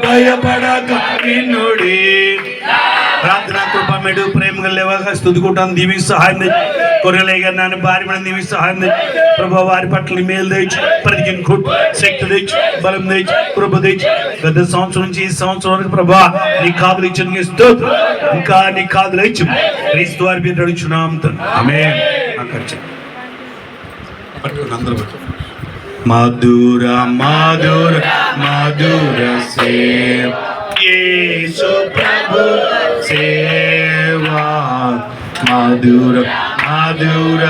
భయపడక వినుడి ప్రార్థనా కృప మెడు ప్రేమగా లేవగా స్తుతికుంటాను. దీవి సహాయం కొరలేగా నన్ను భార్య మీద దీవి సహాయం ప్రభా వారి పట్ల మేలు తెచ్చు, ప్రతికిన కొట్టు శక్తి తెచ్చు, బలం తెచ్చు, కృప తెచ్చు. గత సంవత్సరం నుంచి ఈ సంవత్సరం వరకు ప్రభా నీ కాదులు ఇచ్చిన స్తోత్రం, ఇంకా నీ కాదులు ఇచ్చు క్రీస్తు వారి మీద నడుచున్నాం. ఆమేన్. అందరూ మధుర మధుర మధుర సేవ యేసు ప్రభు సేవా మధుర మధుర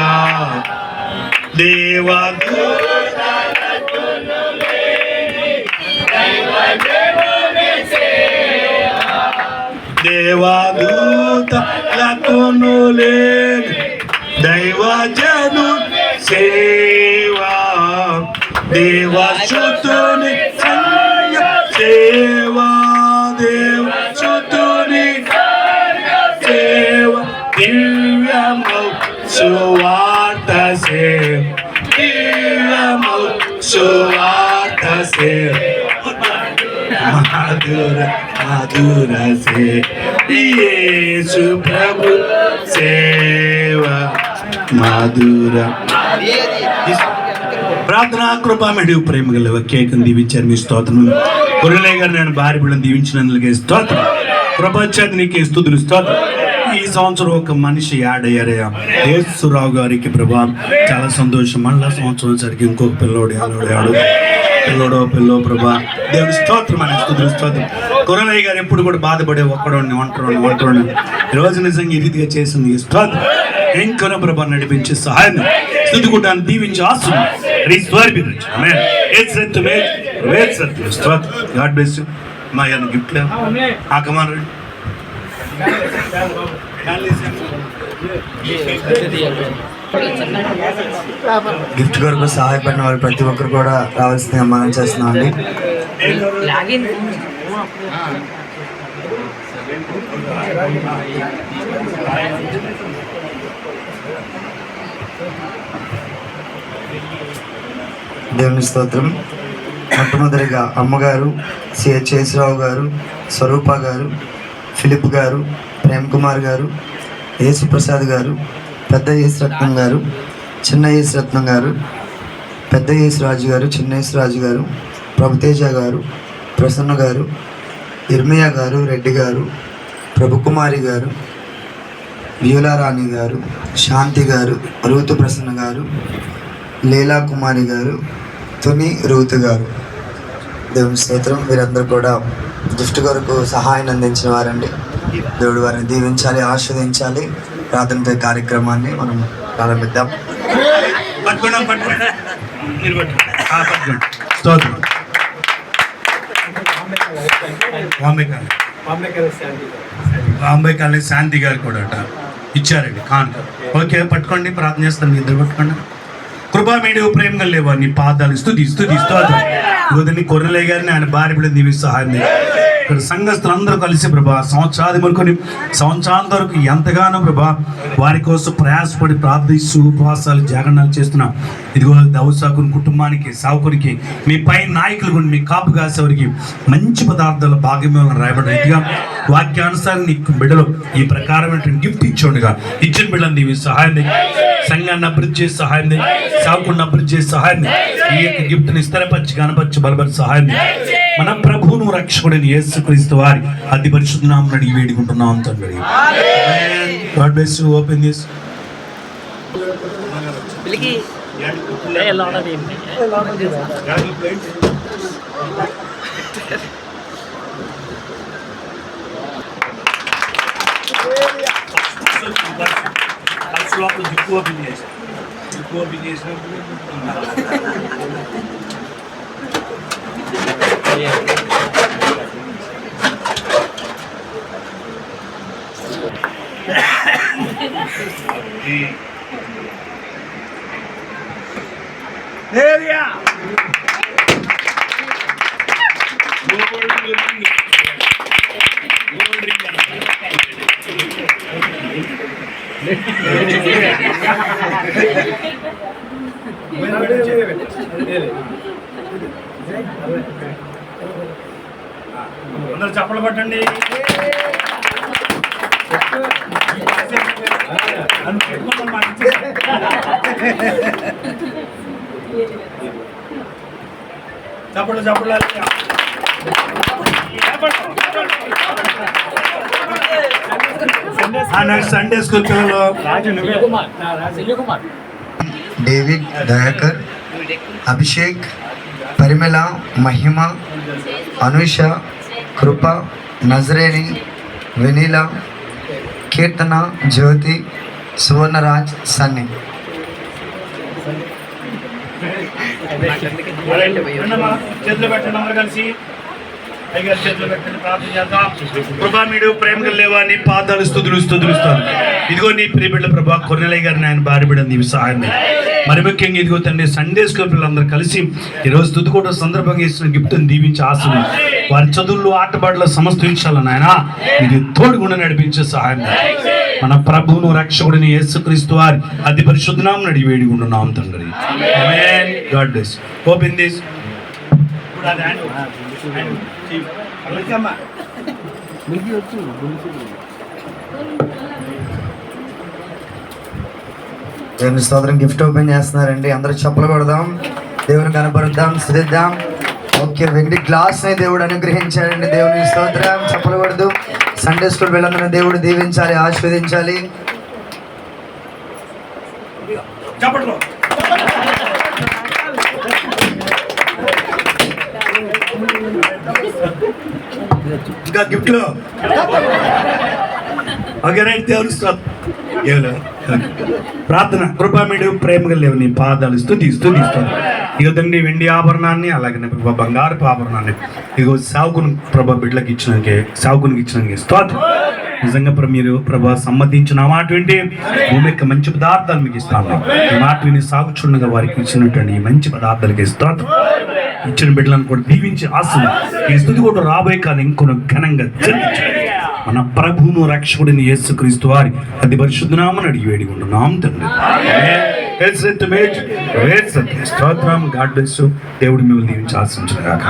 దేవదూతలకును లేని దైవజను సేవా దేవసుతుని సేవా దేవసుతుని సేవ దివ్యమౌ సువార్త సేవ దివ్యమౌ సువార్త సేవ మధుర మధుర సేవ యేసు ప్రభు సేవ మధుర ప్రార్థనా కృప మెడి ప్రేమ గల కేకను దీవించారు. మీ స్తోత్రం కొరలే గారు నేను భార్య బిడ్డను దీవించినందుకే స్తోత్రం. కృపచ్చేది నీకే స్తుతులు స్తోత్రం. ఈ సంవత్సరం ఒక మనిషి యాడ్ అయ్యారయ్యా యేసురావు గారికి ప్రభా చాలా సంతోషం. మళ్ళా సంవత్సరం సరికి ఇంకొక పిల్లోడు ఆడు పిల్లో ప్రభా దేవుడి స్తోత్రం అనే స్తుతులు స్తోత్రం. కొరలయ్య గారు ఎప్పుడు కూడా బాధపడే ఒంటరి ఈ రోజు నిజంగా ఈ రీతిగా చేసింది స్తోత్రం. ఇంకా ప్రభా నడిపించి సహాయం స్తుతికుంటాను, దీవించి ఆశీర్వదించు. God bless you. మా ఆయన గిఫ్ట్ కమాన్ గిఫ్ట్ కొరకు సహాయపడిన వారు ప్రతి ఒక్కరు కూడా రావాల్సిందిగా మనం చేస్తున్నాం అండి. దేవుని స్తోత్రం. మొట్టమొదటిగా అమ్మగారు, సిహెచ్ యేసురావు గారు, స్వరూప గారు, ఫిలిప్ గారు, ప్రేమ్ కుమార్ గారు, యేసుప్రసాద్ గారు, పెద్ద యేసురత్నం గారు, చిన్న యేసురత్నం గారు, పెద్ద యేసురాజు గారు, చిన్న యేసురాజు గారు, ప్రభుతేజ గారు, ప్రసన్న గారు, ఇర్మియా గారు, రెడ్డి గారు, ప్రభుకుమారి గారు, వ్యూలారాణి గారు, శాంతి గారు, రూతు ప్రసన్న గారు, లీలా కుమారి గారు, తుని రూతు గారు. దేవుని స్తోత్రం. వీరందరూ కూడా గిఫ్ట్ కొరకు సహాయాన్ని అందించిన వారండి. దేవుడు వారిని దీవించాలి, ఆస్వాదించాలి. ప్రార్థనతో కార్యక్రమాన్ని మనం ప్రారంభిద్దాం. బాంబే కాలేజ్ శాంతి గారు కూడా ఇచ్చారండి కాన్. ఓకే పట్టుకోండి, ప్రార్థన చేస్తాం. మీ ఇద్దరు పట్టుకోండి. కృపా మీడియా ప్రేమగా లేవా నీ పాదాలు స్తుతి కొర్రలే గారిని ఆయన భార్య బిడ్డ దీవి సహాయం. ఇక్కడ సంఘస్థులందరూ కలిసి ప్రభా సంవత్సరాంత వరకు ఎంతగానో ప్రభా వారి కోసం ప్రయాసపడి ప్రార్థిస్తూ ఉపవాసాలు జాగరణాలు చేస్తున్నాం. ఇదిగో దౌసాకుని కుటుంబానికి సావుకునికి మీ పై నాయకులు కూడా మీ కాపు కాసేవారికి మంచి పదార్థాల భాగ్యమేళ రాయబడిన రీతిగా వాక్యానుసారం నీ బిడ్డలు ఈ ప్రకారమైన గిఫ్ట్ ఇచ్చేండుగా ఇచ్చిన బిడ్డలు నీవి సహాయం, సంఘాన్ని అభివృద్ధి చేసి సహాయం, సావుకుని అభివృద్ధి చేసి సహాయం, ఈ యొక్క గిఫ్ట్ని స్థిరపరిచి కనపరిచి బలపరిచి సహాయం. మన ప్రభువును రక్షకుడైన యేసుక్రీస్తు వారి అతి పరిశుద్ధ నామమున అడిగి వేడుకుంటున్నాం తండ్రి. God bless you. Open this. Area. అందరు చప్పలు పట్టండి. చప్పట్లు చప్పట్లు. సండే స్కూల్ పిల్లలు డేవిడ్, దయాకర్, అభిషేక్, పరిమళ, మహిమ, అనుష, కృప, నజరేని, వెనీల, కీర్తన, జ్యోతి, సువర్ణరాజ్, సన్నీ. చేతులు పెట్టండి, అందరూ కలిసి అయ్యగారు చేతులు పెట్టండి, ప్రార్థన చేద్దాం. ప్రభా మీడు ప్రేమ కలిగేవా, నీ పాదాలు స్తుతులుస్తాను. ఇదిగో నీ ప్రియబిడ్డ ప్రభా కొర్నెలయ్య గారిని ఆయన భార్య బిడ్డ నీవు సహాయం చేయి. మరి ముఖ్యంగా ఇదిగో తండ్రి సండే స్కూల్ పిల్లలందరూ కలిసి ఈరోజు తుదుకోవడం సందర్భంగా ఇస్తున్న గిఫ్ట్ని దీవించి ఆశలు వారి చదువుల్లో ఆటపాటలో సమస్తవించాలని ఆయన ఇది తోడుగుండా నడిపించే సహాయం చేయి. మన ప్రభువును రక్షకుడిని యేసుక్రీస్తు వారి అతి పరిశుద్ధ నామమున అడిగి వేడుకుంటున్నాం తండ్రి. Amen. God bless. Open this. దేవుని స్తోత్రం. గిఫ్ట్ ఓపెన్ చేస్తున్నారండి, అందరూ చప్పలు కొడదాం, దేవుని కనపరుద్దాం, స్తుతిద్దాం. ఓకే, వెండి గ్లాస్ ని దేవుడు అనుగ్రహించాడండి. దేవుని స్తోత్రం. చప్పలు కొడదు. సండే స్కూల్ వెళ్ళందరూ దేవుడు దీవించాలి, ఆశీర్వదించాలి. చప్పట్లు. ఇంకా గిఫ్ట్లో ఓకే రైట్. దేవుని స్తోత్రం. ప్రార్థన. కృపా మీడు ప్రేమగా లేవు నీ పాదాలు స్తుతిస్తాను. ఇగో తండ్రి వెండి ఆభరణాన్ని అలాగే ప్రభా బంగారపు ఆభరణాన్ని ఇగో సావుకుని ప్రభా బిడ్డలకు ఇచ్చినానికి స్తోత్రం. నిజంగా మీరు ప్రభా సమ్మతించిన మాట వింటే భూమి యొక్క మంచి పదార్థాలు మీకు ఇస్తాను. ఈ మాట విని సాగుచుండగా వారికి ఇచ్చినటువంటి ఈ మంచి పదార్థాలకి స్తోత్రం. ఇచ్చిన బిడ్డలను కూడా దీవించి ఆశలు ఈ స్థుతి కూడా రాబోయే కాలం ఇంకొన ఘనంగా జరిగించాలి. మన ప్రభువును రక్షకుడిని యేసుక్రీస్తు వారి అతి పరిశుద్ధ నామమున అడిగి వేడుకుంటున్నాం తండ్రి. స్తోత్రం. God bless. దేవుడు మిమ్మల్ని దీవించి ఆశించుగాక.